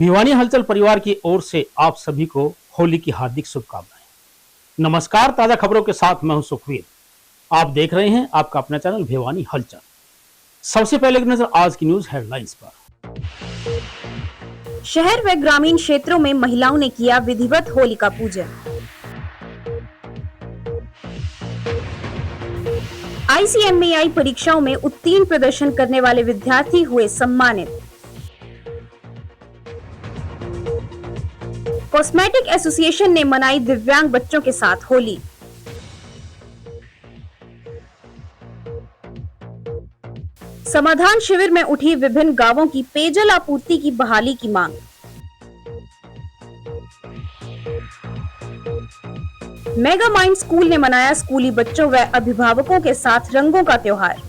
भिवानी हलचल परिवार की ओर से आप सभी को होली की हार्दिक शुभकामनाएं। नमस्कार, ताजा खबरों के साथ मैं हूं सुखवीर। आप देख रहे हैं आपका अपना चैनल भिवानी हलचल। सबसे पहले एक नजर आज की न्यूज हेडलाइंस पर। शहर व ग्रामीण क्षेत्रों में महिलाओं ने किया विधिवत होली का पूजन। ICMAI परीक्षाओं में उत्तीर्ण प्रदर्शन करने वाले विद्यार्थी हुए सम्मानित। कॉस्मेटिक एसोसिएशन ने मनाई दिव्यांग बच्चों के साथ होली। समाधान शिविर में उठी विभिन्न गांवों की पेयजल आपूर्ति की बहाली की मांग। मेगा माइंड स्कूल ने मनाया स्कूली बच्चों व अभिभावकों के साथ रंगों का त्योहार।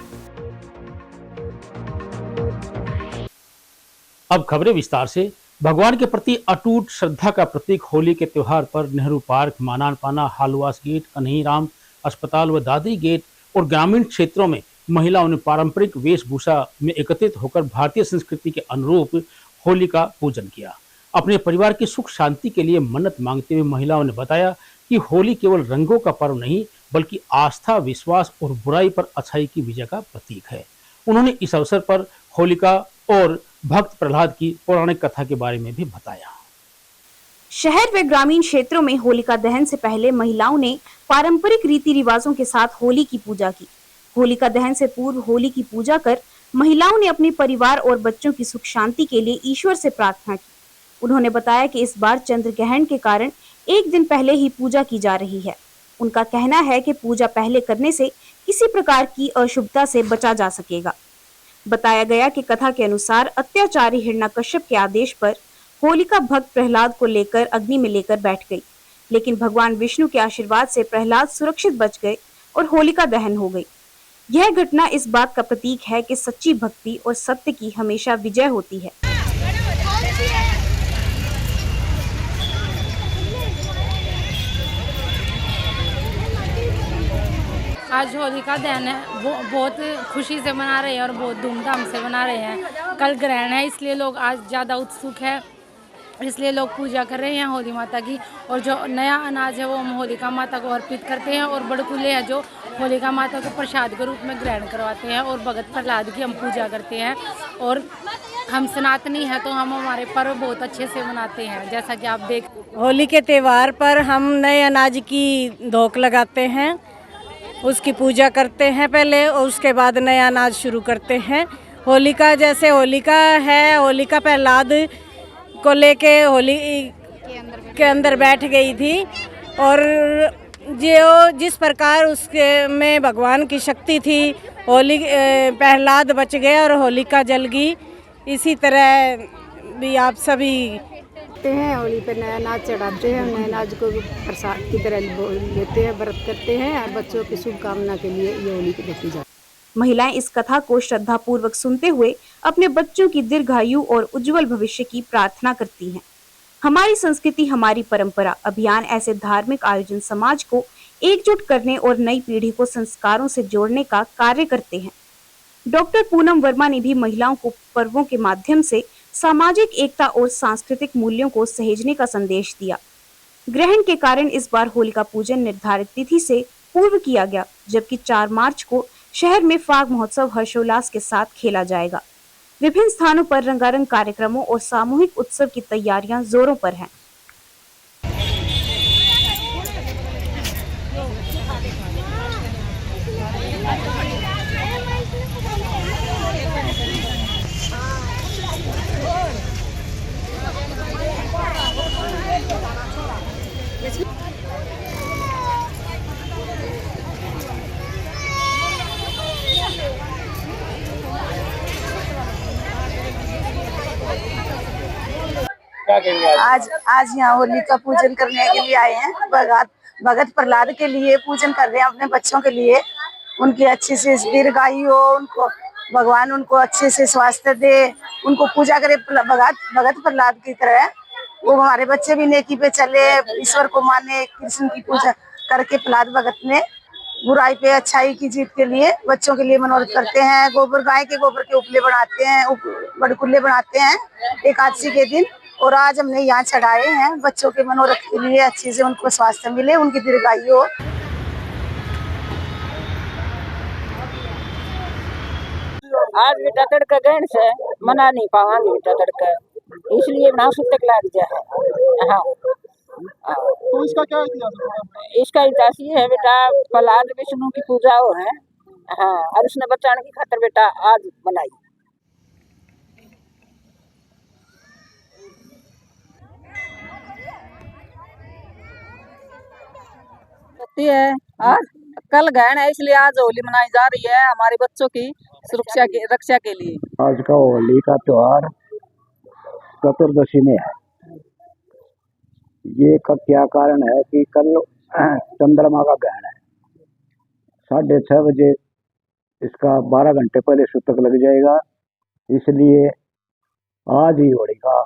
अब खबरें विस्तार से। भगवान के प्रति अटूट श्रद्धा का प्रतीक होली के त्योहार पर नेहरू पार्क, मानानपाना, हालवास गेट, कन्हैयाराम अस्पताल व दादरी गेट और ग्रामीण क्षेत्रों में महिलाओं ने पारंपरिक वेशभूषा में एकत्रित होकर भारतीय संस्कृति के अनुरूप होली का पूजन किया। अपने परिवार की सुख शांति के लिए मन्नत मांगते हुए महिलाओं ने बताया कि होली केवल रंगों का पर्व नहीं बल्कि आस्था, विश्वास और बुराई पर अच्छाई की विजय का प्रतीक है। उन्होंने इस अवसर पर होलिका और भक्त प्रहलाद की पौराणिक कथा के बारे में भी बताया। शहर व ग्रामीण क्षेत्रों में होलिका दहन से पहले महिलाओं ने पारंपरिक रीति रिवाजों के साथ होली की पूजा की। होलिका दहन से पूर्व होली की पूजा कर महिलाओं ने अपने परिवार और बच्चों की सुख शांति के लिए ईश्वर से प्रार्थना की। उन्होंने बताया कि इस बार चंद्र ग्रहण के कारण एक दिन पहले ही पूजा की जा रही है। उनका कहना है कि पूजा पहले करने से किसी प्रकार की अशुभता से बचा जा सकेगा। बताया गया कि कथा के अनुसार अत्याचारी हिरण्यकश्यप के आदेश पर होलिका भक्त प्रहलाद को लेकर अग्नि में लेकर बैठ गई, लेकिन भगवान विष्णु के आशीर्वाद से प्रहलाद सुरक्षित बच गए और होलिका दहन हो गई। यह घटना इस बात का प्रतीक है कि सच्ची भक्ति और सत्य की हमेशा विजय होती है। आज होलिका दहन है, वो बहुत खुशी से मना रहे हैं और बहुत धूमधाम से मना रहे हैं। कल ग्रहण है, इसलिए लोग आज ज़्यादा उत्सुक है, इसलिए लोग पूजा कर रहे हैं होली माता की। और जो नया अनाज है वो हम होलिका माता को अर्पित करते हैं और बड़कुल्ले हैं जो होलिका माता को प्रसाद के रूप में ग्रहण करवाते हैं और भगत प्रहलाद की हम पूजा करते हैं। और हम सनातनी हैं तो हम हमारे पर्व बहुत अच्छे से मनाते हैं। जैसा कि आप देख, होली के त्यौहार पर हम नए अनाज की धोक लगाते हैं, उसकी पूजा करते हैं पहले और उसके बाद नया अनाज शुरू करते हैं। होलिका जैसे होलिका है, होलिका प्रहलाद को लेके होली के अंदर बैठ गई थी और जो जिस प्रकार उसके में भगवान की शक्ति थी, होली प्रहलाद बच गए और होलिका जल गई। इसी तरह भी आप सभी हैं, होली पे नया अनाज चढ़ाते हैं, नए अनाज को प्रसाद की तरह लेते हैं, व्रत करते हैं और बच्चों की शुभकामना के लिए ये होली की देखी जाती है। महिलाएं इस कथा को श्रद्धा पूर्वक सुनते हुए अपने बच्चों की दीर्घायु और उज्जवल भविष्य की प्रार्थना करती हैं। हमारी संस्कृति हमारी परंपरा अभियान ऐसे धार्मिक आयोजन समाज को एकजुट करने और नई पीढ़ी को संस्कारों से जोड़ने का कार्य करते हैं। डॉक्टर पूनम वर्मा ने भी महिलाओं को पर्वों के माध्यम से सामाजिक एकता और सांस्कृतिक मूल्यों को सहेजने का संदेश दिया। ग्रहण के कारण इस बार होलिका पूजन निर्धारित तिथि से पूर्व किया गया, जबकि 4 मार्च को शहर में फाग महोत्सव हर्षोल्लास के साथ खेला जाएगा। विभिन्न स्थानों पर रंगारंग कार्यक्रमों और सामूहिक उत्सव की तैयारियां जोरों पर हैं। आज यहाँ होली का पूजन करने के लिए आए हैं। भगत प्रहलाद के लिए पूजन कर रहे हैं, अपने बच्चों के लिए। उनकी अच्छी से दीर्घायु हो, उनको भगवान उनको अच्छे से स्वास्थ्य दे, उनको पूजा करे भगत प्रहलाद की तरह। वो हमारे बच्चे भी नेकी पे चले, ईश्वर को माने, कृष्ण की पूजा करके प्रहलाद भगत ने बुराई पे अच्छाई की जीत के लिए बच्चों के लिए मनोरथ करते हैं। गाय के गोबर के उपले बनाते हैं, बड़कुल्ले बनाते हैं एकादशी के दिन और आज हमने यहाँ चढ़ाए हैं बच्चों के मनोरथ के लिए, अच्छे से उनको स्वास्थ्य मिले, उनकी दीर्घायु हो। आज बेटा तड़का गहन से मना नहीं पावांगे बेटा तड़का, इसलिए ना तक लग जाए। हाँ, तो इसका क्या इतिहास है? इसका इतिहास ये है बेटा, प्रहलाद विष्णु की पूजा हो है। हाँ, और उसने बचाने की खातिर बेटा आज बनाई होती है। आज कल गहन है, इसलिए आज होली मनाई जा रही है हमारे बच्चों की सुरक्षा की रक्षा के लिए। आज का होली का त्योहार चतुर्दशी में है। ये का क्या कारण है कि कल चंद्रमा का ग्रहण है, 6:30 बजे इसका 12 घंटे पहले सूतक लग जाएगा, इसलिए आज ही होली का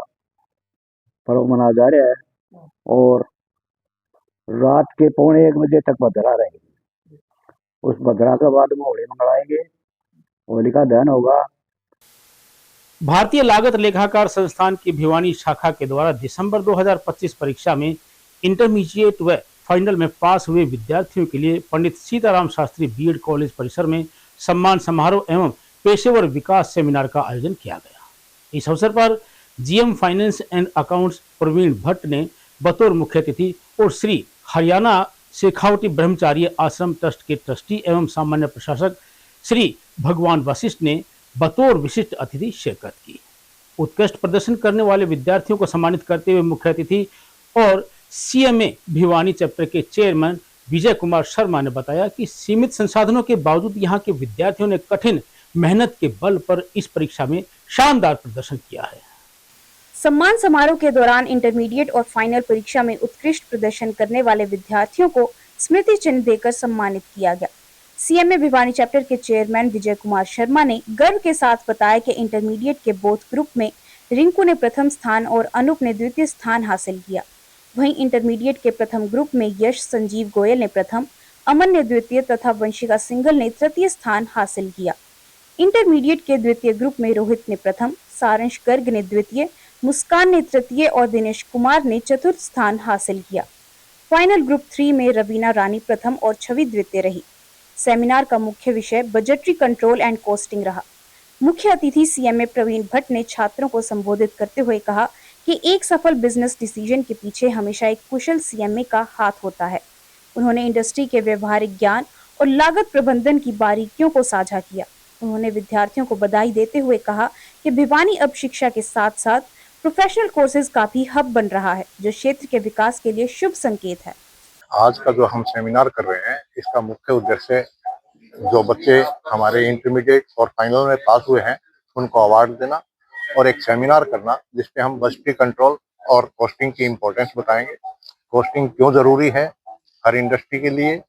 पर्व मनाया जा रहा है और रात के 1:45 बजे तक भद्रा रहेगी। उस भद्रा के बाद में होली मंगवाएंगे, होली का दहन होगा। भारतीय लागत लेखाकार संस्थान की भिवानी शाखा के द्वारा दिसंबर 2025 परीक्षा में इंटरमीडिएट व फाइनल में पास हुए विद्यार्थियों के लिए पंडित सीताराम शास्त्री बीएड कॉलेज परिसर में सम्मान समारोह एवं पेशेवर विकास सेमिनार का आयोजन किया गया। इस अवसर पर GM finance and accounts Praveen Bhatt ने बतौर मुख्य अतिथि और श्री हरियाणा शेखावटी ब्रह्मचारी आश्रम ट्रस्ट के ट्रस्टी एवं सामान्य प्रशासक श्री भगवान वशिष्ठ ने बतौर विशिष्ट अतिथि शिरकत की। उत्कृष्ट प्रदर्शन करने वाले विद्यार्थियों को सम्मानित करते हुए मुख्य अतिथि और सीएमए भिवानी चैप्टर के चेयरमैन विजय कुमार शर्मा ने बताया कि सीमित संसाधनों के बावजूद यहाँ के विद्यार्थियों ने कठिन मेहनत के बल पर इस परीक्षा में शानदार प्रदर्शन किया है। सम्मान समारोह के दौरान इंटरमीडिएट और फाइनल परीक्षा में उत्कृष्ट प्रदर्शन करने वाले विद्यार्थियों को स्मृति चिन्ह देकर सम्मानित किया गया। सीएमए भिवानी चैप्टर के चेयरमैन विजय कुमार शर्मा ने गर्व के साथ बताया कि इंटरमीडिएट के बोथ ग्रुप में रिंकू ने प्रथम स्थान और अनूप ने द्वितीय स्थान हासिल किया। वहीं इंटरमीडिएट के प्रथम ग्रुप में यश संजीव गोयल ने प्रथम, अमन ने द्वितीय तथा वंशिका सिंगल ने तृतीय स्थान हासिल किया। इंटरमीडिएट के द्वितीय ग्रुप में रोहित ने प्रथम, सारंश गर्ग ने द्वितीय, मुस्कान ने तृतीय और दिनेश कुमार ने चतुर्थ स्थान हासिल किया। फाइनल ग्रुप 3 में रवीना रानी प्रथम और छवि द्वितीय रही। सेमिनार का मुख्य विषय बजटरी कंट्रोल एंड कॉस्टिंग रहा। मुख्य अतिथि सीएमए प्रवीण भट्ट ने छात्रों को संबोधित करते हुए कहा कि एक सफल बिजनेस डिसीजन के पीछे हमेशा एक कुशल सीएमए का हाथ होता है। उन्होंने इंडस्ट्री के व्यवहारिक ज्ञान और लागत प्रबंधन की बारीकियों को साझा किया। उन्होंने विद्यार्थियों को बधाई देते हुए कहा कि भिवानी अब शिक्षा के साथ साथ प्रोफेशनल कोर्सेज का भी हब बन रहा है, जो क्षेत्र के विकास के लिए शुभ संकेत है। आज का जो हम सेमिनार कर रहे हैं, इसका मुख्य उद्देश्य जो बच्चे हमारे इंटरमीडिएट और फाइनल में पास हुए हैं उनको अवार्ड देना और एक सेमिनार करना जिसपे हम बजटरी कंट्रोल और कॉस्टिंग की इम्पोर्टेंस बताएंगे। कॉस्टिंग क्यों जरूरी है हर इंडस्ट्री के लिए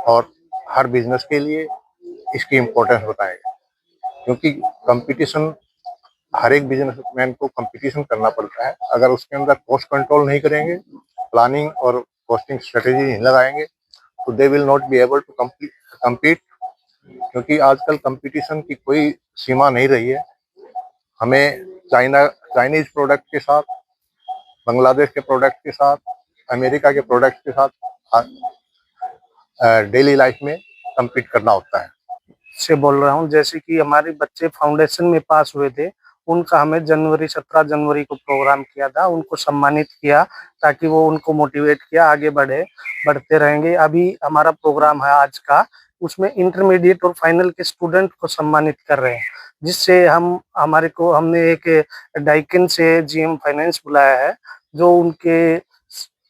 और हर बिजनेस के लिए, इसकी इम्पोर्टेंस बताएंगे। क्योंकि कंपटीशन, हर एक बिजनेसमैन को कंपटीशन करना पड़ता है। अगर उसके अंदर कॉस्ट कंट्रोल नहीं करेंगे, प्लानिंग और कॉस्टिंग स्ट्रेटेजी नहीं लगाएंगे, तो they will not be able to compete। क्योंकि आजकल कंपटीशन की कोई सीमा नहीं रही है। हमें चाइनीज प्रोडक्ट के साथ, बांग्लादेश के प्रोडक्ट के साथ, अमेरिका के प्रोडक्ट के साथ डेली लाइफ में compete करना होता है। से बोल रहा हूँ, जैसे कि हमारे बच्चे फाउंडेशन में पास हुए थे, उनका हमें 17 जनवरी को प्रोग्राम किया था, उनको सम्मानित किया ताकि वो उनको मोटिवेट किया, आगे बढ़ते रहेंगे। अभी हमारा प्रोग्राम है आज का, उसमें इंटरमीडिएट और फाइनल के स्टूडेंट को सम्मानित कर रहे हैं, जिससे हमने एक डाइकिन से जीएम फाइनेंस बुलाया है, जो उनके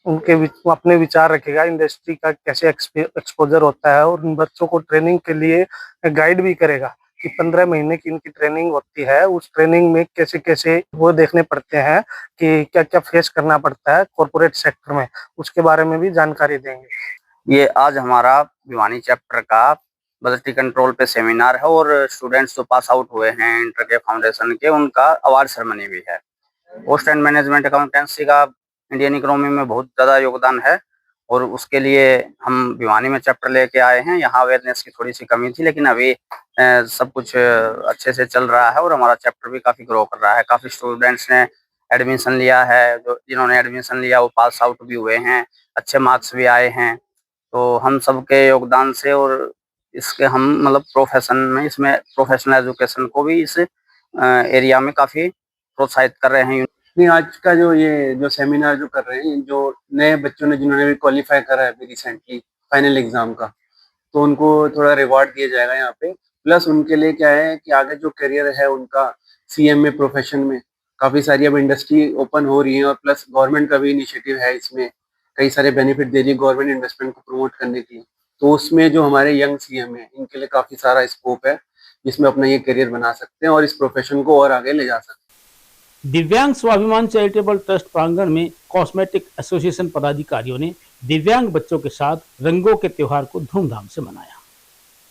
अपने विचार रखेगा, इंडस्ट्री का कैसे एक्सपोजर होता है और उन बच्चों को ट्रेनिंग के लिए गाइड भी करेगा कि 15 महीने की इनकी ट्रेनिंग होती है। उस ट्रेनिंग में कैसे कैसे वो देखने पड़ते हैं कि क्या क्या फेस करना पड़ता है कॉर्पोरेट सेक्टर में, उसके बारे में भी जानकारी देंगे। ये आज हमारा भिवानी चैप्टर का बजटरी कंट्रोल पे सेमिनार है और स्टूडेंट्स जो पास आउट हुए हैं इंटर के फाउंडेशन के, उनका अवार्ड सेरेमनी भी है। कॉस्ट एंड मैनेजमेंट अकाउंटेंसी का इंडियन इकोनॉमी में बहुत ज़्यादा योगदान है और उसके लिए हम भिवानी में चैप्टर लेके आए हैं। यहाँ अवेयरनेस की थोड़ी सी कमी थी, लेकिन अभी सब कुछ अच्छे से चल रहा है और हमारा चैप्टर भी काफ़ी ग्रो कर रहा है। काफ़ी स्टूडेंट्स ने एडमिशन लिया है, जो जिन्होंने एडमिशन लिया वो पास आउट भी हुए हैं, अच्छे मार्क्स भी आए हैं। तो हम सबके योगदान से और इसके हम मतलब प्रोफेशन में इसमें प्रोफेशनल एजुकेशन को भी इस एरिया में काफ़ी प्रोत्साहित कर रहे हैं। नहीं, आज का जो सेमिनार जो कर रहे हैं, जो नए बच्चों ने जिन्होंने भी क्वालिफाई करा है अभी रिसेंटली फाइनल एग्जाम का, तो उनको थोड़ा रिवॉर्ड दिया जाएगा यहाँ पे। प्लस उनके लिए क्या है कि आगे जो करियर है उनका सीएमए प्रोफेशन में काफ़ी सारी अब इंडस्ट्री ओपन हो रही है, और प्लस गवर्नमेंट का भी इनिशिएटिव है, इसमें कई सारे बेनिफिट दे रही है गवर्नमेंट इन्वेस्टमेंट को प्रमोट करने के लिए। तो उसमें जो हमारे यंग सीएम है इनके लिए काफ़ी सारा स्कोप है जिसमें अपना ये करियर बना सकते हैं और इस प्रोफेशन को और आगे ले जा सकते हैं। दिव्यांग स्वाभिमान चैरिटेबल ट्रस्ट प्रांगण में कॉस्मेटिक एसोसिएशन पदाधिकारियों ने दिव्यांग बच्चों के साथ रंगों के त्योहार को धूमधाम से मनाया।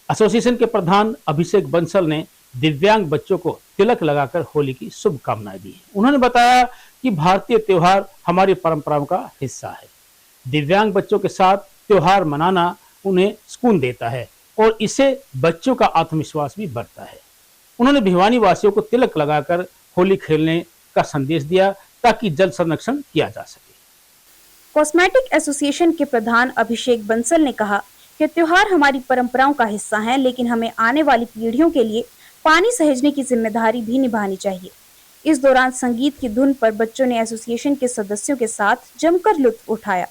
एसोसिएशन के प्रधान अभिषेक बंसल ने दिव्यांग बच्चों को तिलक लगाकर होली की शुभकामनाएं दी। उन्होंने बताया कि भारतीय त्योहार हमारी परंपराओं का हिस्सा है। दिव्यांग बच्चों के साथ त्योहार मनाना उन्हें सुकून देता है और इससे बच्चों का आत्मविश्वास भी बढ़ता है। उन्होंने भिवानी वासियों को तिलक लगाकर होली खेलने का संदेश दिया ताकि जल संरक्षण किया जा सके। कॉस्मेटिक एसोसिएशन के प्रधान अभिषेक बंसल ने कहा कि त्योहार हमारी परंपराओं का हिस्सा हैं, लेकिन हमें आने वाली पीढ़ियों के लिए पानी सहेजने की जिम्मेदारी भी निभानी चाहिए। इस दौरान संगीत की धुन पर बच्चों ने एसोसिएशन के सदस्यों के साथ जमकर लुत्फ उठाया।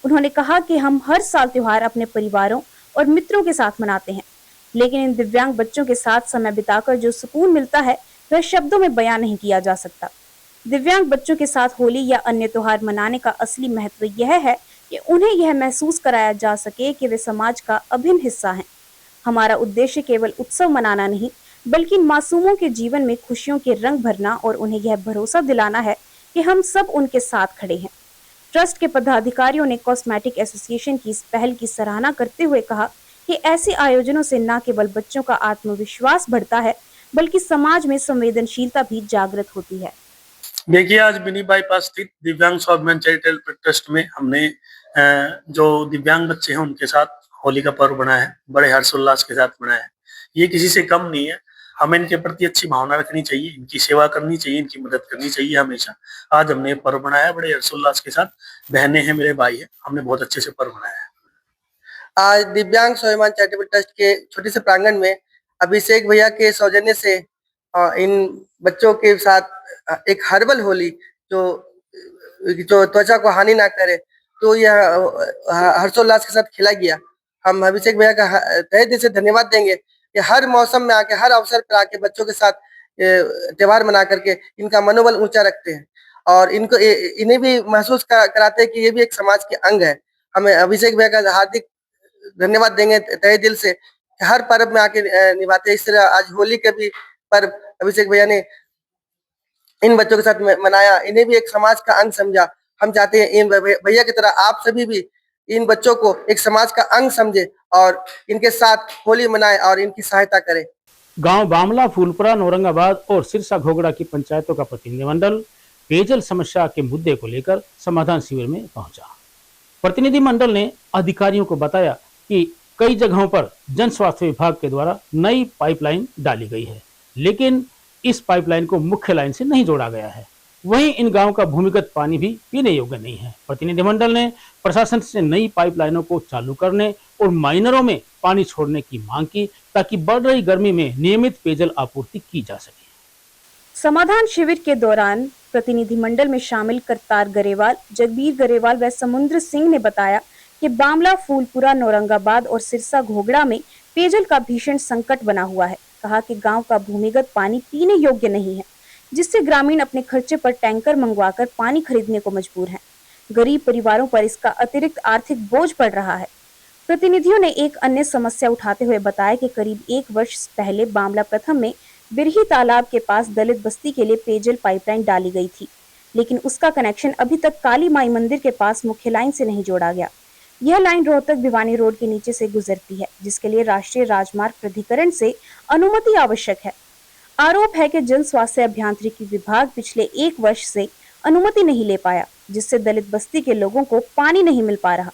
उन्होंने कहा कि हम हर साल त्योहार अपने परिवारों और मित्रों के साथ मनाते हैं, लेकिन इन दिव्यांग बच्चों के साथ समय बिताकर जो सुकून मिलता है वह शब्दों में बयां नहीं किया जा सकता। दिव्यांग बच्चों के साथ होली या अन्य त्योहार मनाने का असली महत्व यह है कि उन्हें यह महसूस कराया जा सके कि वे समाज का अभिन्न हिस्सा हैं। हमारा उद्देश्य केवल उत्सव मनाना नहीं, बल्कि मासूमों के जीवन में खुशियों के रंग भरना और उन्हें यह भरोसा दिलाना है कि हम सब उनके साथ खड़े हैं। ट्रस्ट के पदाधिकारियों ने कॉस्मेटिक एसोसिएशन की इस पहल की सराहना करते हुए कहा कि ऐसे आयोजनों से न केवल बच्चों का आत्मविश्वास बढ़ता है, बल्कि समाज में संवेदनशीलता भी जागृत होती है। देखिए, आज बिनी बाईपास स्थित दिव्यांग स्वाभिमान चैरिटेबल ट्रस्ट में हमने जो दिव्यांग बच्चे हैं उनके साथ होली का पर्व बनाया है, बड़े हर्षोल्लास के साथ बनाया है। ये किसी से कम नहीं है, हमें इनके प्रति अच्छी भावना रखनी चाहिए, इनकी सेवा करनी चाहिए, इनकी मदद करनी चाहिए हमेशा। आज हमने पर्व बनाया बड़े हर्षोल्लास के साथ, बहनें हैं, मेरे भाई हैं, हमने बहुत अच्छे से पर्व बनाया है। आज दिव्यांग स्वाभिमान चैरिटेबल ट्रस्ट के छोटे से प्रांगण में अभिषेक भैया के सौजन्य से इन बच्चों के साथ एक हर्बल होली जो त्वचा को हानि ना करे, तो यह हर्षोल्लास के साथ खेला गया। हम अभिषेक भैया का तहे दिल से धन्यवाद देंगे कि हर मौसम में आके, हर अवसर पर आके बच्चों के साथ त्योहार मना करके इनका मनोबल ऊंचा रखते हैं और इन्हें भी महसूस कराते हैं कि ये भी एक समाज के अंग है। हमें अभिषेक भैया का हार्दिक धन्यवाद देंगे तहे दिल से, हर पर्व में आके निभाते हैं। इस तरह आज होली के भी पर्व अभिषेक भैया ने इन बच्चों के साथ मनाया, इन्हें भी एक समाज का अंग समझा। हम चाहते हैं इन भैया की तरह आप सभी भी इन बच्चों को एक समाज का अंग समझे और इनके साथ होली मनाएं और इनकी सहायता करें। गांव बामला, फूलपुरा, औरंगाबाद और सिरसा घोगड़ा की पंचायतों का प्रतिनिधिमंडल पेयजल समस्या के मुद्दे को लेकर समाधान शिविर में पहुंचा। प्रतिनिधिमंडल ने अधिकारियों को बताया कि कई जगहों पर जन स्वास्थ्य विभाग के द्वारा नई पाइपलाइन डाली गई है, लेकिन इस पाइपलाइन को मुख्य लाइन से नहीं जोड़ा गया है। वहीं इन गांवों का भूमिगत पानी भी पीने योग्य नहीं है। प्रतिनिधिमंडल ने प्रशासन से नई पाइपलाइनों को चालू करने और माइनरों में पानी छोड़ने की मांग की ताकि बढ़ रही गर्मी में नियमित पेयजल आपूर्ति की जा सके। समाधान शिविर के दौरान प्रतिनिधिमंडल में शामिल करतार गरेवाल, जगबीर गरेवाल व समुद्र सिंह ने बताया कि बामला, फूलपुरा, औरंगाबाद और सिरसा घोगड़ा में पेयजल का भीषण संकट बना हुआ है। कहा कि गांव का भूमिगत पानी पीने योग्य नहीं है, जिससे ग्रामीण अपने खर्चे पर टैंकर मंगवाकर पानी खरीदने को मजबूर हैं। गरीब परिवारों पर इसका अतिरिक्त आर्थिक बोझ पड़ रहा है। प्रतिनिधियों ने एक अन्य समस्या उठाते हुए बताया कि करीब 1 वर्ष पहले बामला प्रथम में बिरही तालाब के पास दलित बस्ती के लिए पेयजल पाइपलाइन डाली गई थी, लेकिन उसका कनेक्शन अभी तक काली माई मंदिर के पास मुख्य लाइन से नहीं जोड़ा गया। यह लाइन रोहतक भिवानी रोड के नीचे से गुजरती है, जिसके लिए राष्ट्रीय राजमार्ग प्राधिकरण से अनुमति आवश्यक है। आरोप है कि जन स्वास्थ्य अभियांत्रिकी विभाग पिछले 1 वर्ष से अनुमति नहीं ले पाया, जिससे दलित बस्ती के लोगों को पानी नहीं मिल पा रहा।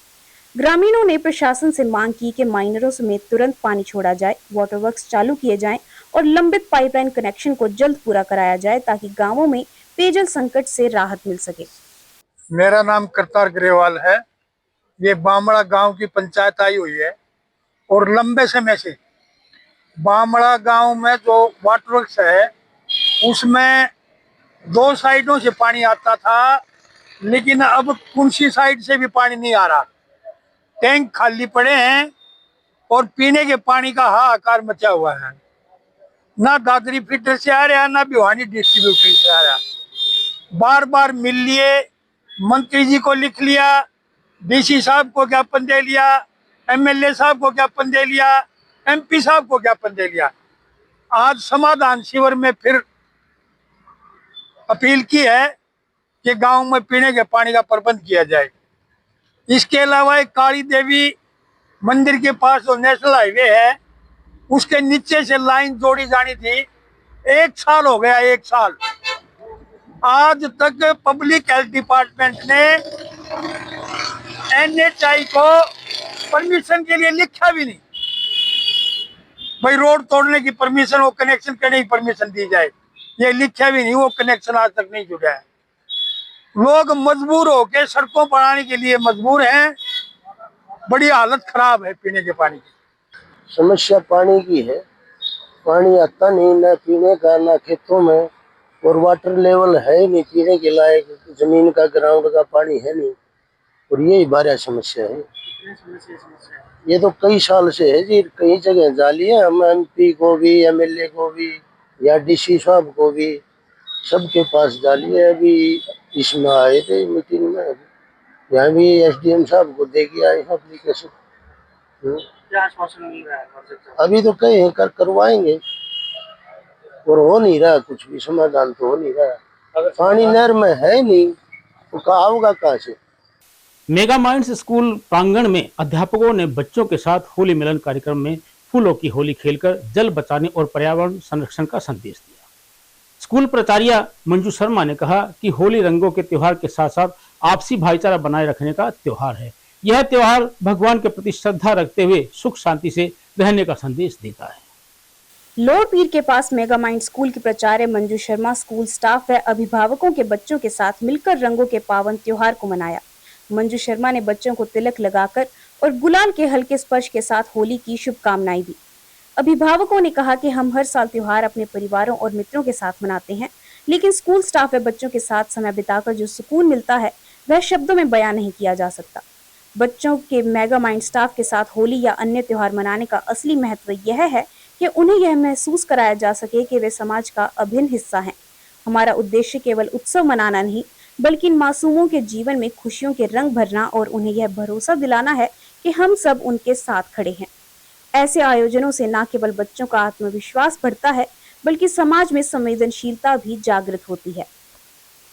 ग्रामीणों ने प्रशासन से मांग की कि माइनरों में तुरंत पानी छोड़ा जाए, वाटर वर्क्स चालू किए जाएं और लंबित पाइपलाइन कनेक्शन को जल्द पूरा कराया जाए ताकि गांवों में पेयजल संकट से राहत मिल सके। मेरा नाम करतार ग्रेवाल है। ये बामड़ा गांव की पंचायत आई हुई है और लंबे समय से बामड़ा गांव में जो वाटर वर्क्स है उसमें 2 साइडों से पानी आता था, लेकिन अब कुंसी साइड से भी पानी नहीं आ रहा। टैंक खाली पड़े हैं और पीने के पानी का हाहाकार मचा हुआ है। ना दादरी फिल्टर से आ रहा, ना भिवानी डिस्ट्रीब्यूटर से आ रहा। बार बार मिल लिए, मंत्री जी को लिख लिया, डीसी साहब को ज्ञापन दे लिया, एमएलए साहब को ज्ञापन दे लिया, एमपी साहब को ज्ञापन दे लिया। आज समाधान शिविर में फिर अपील की है कि गांव में पीने के पानी का प्रबंध किया जाए। इसके अलावा एक काली देवी मंदिर के पास जो नेशनल हाईवे है उसके नीचे से लाइन जोड़ी जानी थी। 1 साल हो गया, 1 साल आज तक पब्लिक हेल्थ डिपार्टमेंट ने NHI को परमिशन के लिए लिखा भी नहीं। भाई रोड तोड़ने की परमिशन, वो कनेक्शन करने की परमिशन दी जाए, ये लिखा भी नहीं। वो कनेक्शन आज तक नहीं जुड़ा है। लोग मजबूर होकर सड़कों पर आने के लिए मजबूर हैं। बड़ी हालत खराब है पीने के पानी की। समस्या पानी की है। पानी आता नहीं, ना पीने का ना खेतों में, और वाटर लेवल है नहीं पीने के लायक। जमीन का ग्राउंड का पानी है नहीं, और यही बड़ा समस्या है। ये तो कई साल से है जी, कई जगह जाली है। हम MP को भी, MLA को भी, या DC साहब को भी, सबके पास जाली है। अभी इसमें आए थे मीटिंग में, यहाँ भी SDM साहब को दे के आए एप्लीकेशन। क्या आश्वासन मिल रहा है? अभी तो कहे हैं करवाएंगे, और हो नहीं रहा कुछ भी, समाधान तो हो नहीं रहा। पानी नहर में है नहीं तो कहाँ होगा कहाँ से। मेगा माइंड्स स्कूल प्रांगण में अध्यापकों ने बच्चों के साथ होली मिलन कार्यक्रम में फूलों की होली खेलकर जल बचाने और पर्यावरण संरक्षण का संदेश दिया। स्कूल प्राचार्य मंजू शर्मा ने कहा कि होली रंगों के त्योहार के साथ साथ आपसी भाईचारा बनाए रखने का त्योहार है। यह त्योहार भगवान के प्रति श्रद्धा रखते हुए सुख शांति से रहने का संदेश देता है। लोड पीर के पास मेगा माइंड स्कूल के प्राचार्य मंजू शर्मा स्कूल स्टाफ व अभिभावकों के बच्चों के साथ मिलकर रंगों के पावन त्योहार को मनाया। मंजू शर्मा ने बच्चों को तिलक लगाकर और गुलाल के हल्के स्पर्श के साथ होली की शुभकामनाएं दी। अभिभावकों ने कहा कि हम हर साल त्योहार अपने परिवारों और मित्रों के साथ मनाते हैं, लेकिन स्कूल स्टाफ व बच्चों के साथ समय बिताकर जो सुकून मिलता है वह शब्दों में बयां नहीं किया जा सकता। बच्चों के मेगा माइंड स्टाफ के साथ होली या अन्य त्योहार मनाने का असली महत्व यह है कि उन्हें यह महसूस कराया जा सके कि वे समाज का अभिन्न हिस्सा हैं। हमारा उद्देश्य केवल उत्सव मनाना नहीं, बल्कि इन मासूमों के जीवन में खुशियों के रंग भरना और उन्हें यह भरोसा दिलाना है कि हम सब उनके साथ खड़े हैं। ऐसे आयोजनों से न केवल बच्चों का आत्मविश्वास बढ़ता है, बल्कि समाज में संवेदनशीलता भी जागृत होती है।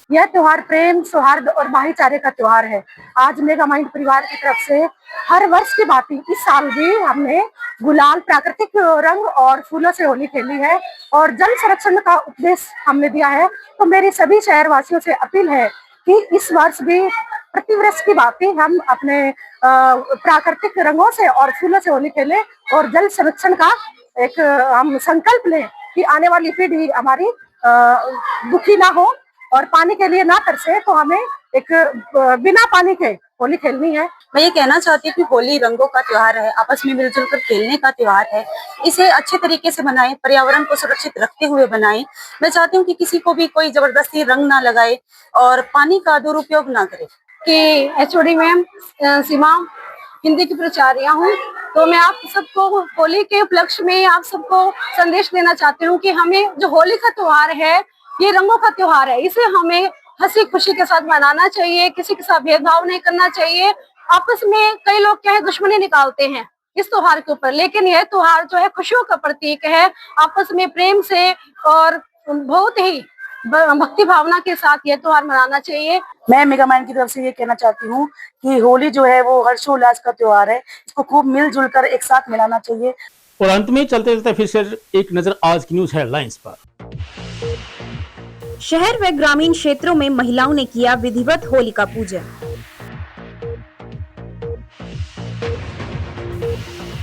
यह त्योहार प्रेम, सौहार्द और भाईचारे का त्योहार है। आज मेगा माइंड परिवार की तरफ से हर वर्ष की भांति इस साल भी हमने गुलाल, प्राकृतिक रंग और फूलों से होली खेली है और जल संरक्षण का उपदेश हमने दिया है। तो मेरी सभी शहरवासियों से अपील है कि इस वर्ष भी प्रतिवर्ष की भांति हम अपने प्राकृतिक रंगों से और फूलों से होली खेलें और जल संरक्षण का एक हम संकल्प लें कि आने वाली पीढ़ी हमारी दुखी ना हो और पानी के लिए ना तरसे। तो हमें एक बिना पानी के होली खेलनी है। मैं ये कहना चाहती हूँ कि होली रंगों का त्योहार है, आपस में मिलजुल कर खेलने का त्योहार है। इसे अच्छे तरीके से बनाएं, पर्यावरण को सुरक्षित रखते हुए बनाएं। मैं चाहती हूँ कि किसी को भी कोई जबरदस्ती रंग ना लगाए और पानी का दुरुपयोग ना करे। कि HOD मैम सीमा हिंदी की प्राचार्य हूँ, तो मैं आप सबको होली के उपलक्ष्य में आप सबको संदेश देना चाहती हूँ कि हमें जो होली का त्योहार है ये रंगों का त्योहार है। इसे हमें हंसी खुशी के साथ मनाना चाहिए, किसी के साथ भेदभाव नहीं करना चाहिए। आपस में कई लोग क्या है दुश्मनी निकालते हैं इस त्योहार के ऊपर, लेकिन यह त्योहार जो है खुशियों का प्रतीक है। आपस में प्रेम से और बहुत ही भक्ति भावना के साथ यह त्योहार मनाना चाहिए। मैं मेगा माइंड की तरफ से ये कहना चाहती हूँ कि होली जो है वो हर्षोल्लास का त्योहार है। इसको खूब मिलजुल कर एक साथ मनाना चाहिए। और अंत में चलते चलते फिर से एक नजर आज की न्यूज हेडलाइंस पर। शहर व ग्रामीण क्षेत्रों में महिलाओं ने किया विधिवत होलिका पूजन।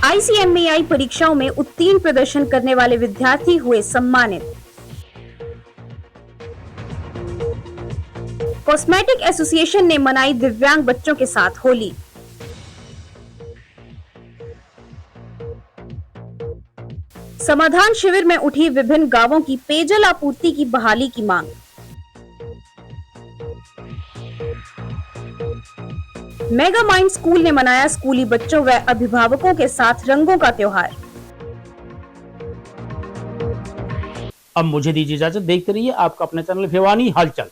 ICMAI परीक्षाओं में उत्तीर्ण प्रदर्शन करने वाले विद्यार्थी हुए सम्मानित। कॉस्मेटिक एसोसिएशन ने मनाई दिव्यांग बच्चों के साथ होली। समाधान शिविर में उठी विभिन्न गांवों की पेयजल आपूर्ति की बहाली की मांग। मेगा माइंड स्कूल ने मनाया स्कूली बच्चों व अभिभावकों के साथ रंगों का त्योहार। अब मुझे दीजिए इजाजत, देखते रहिए आपका अपना चैनल भिवानी हलचल।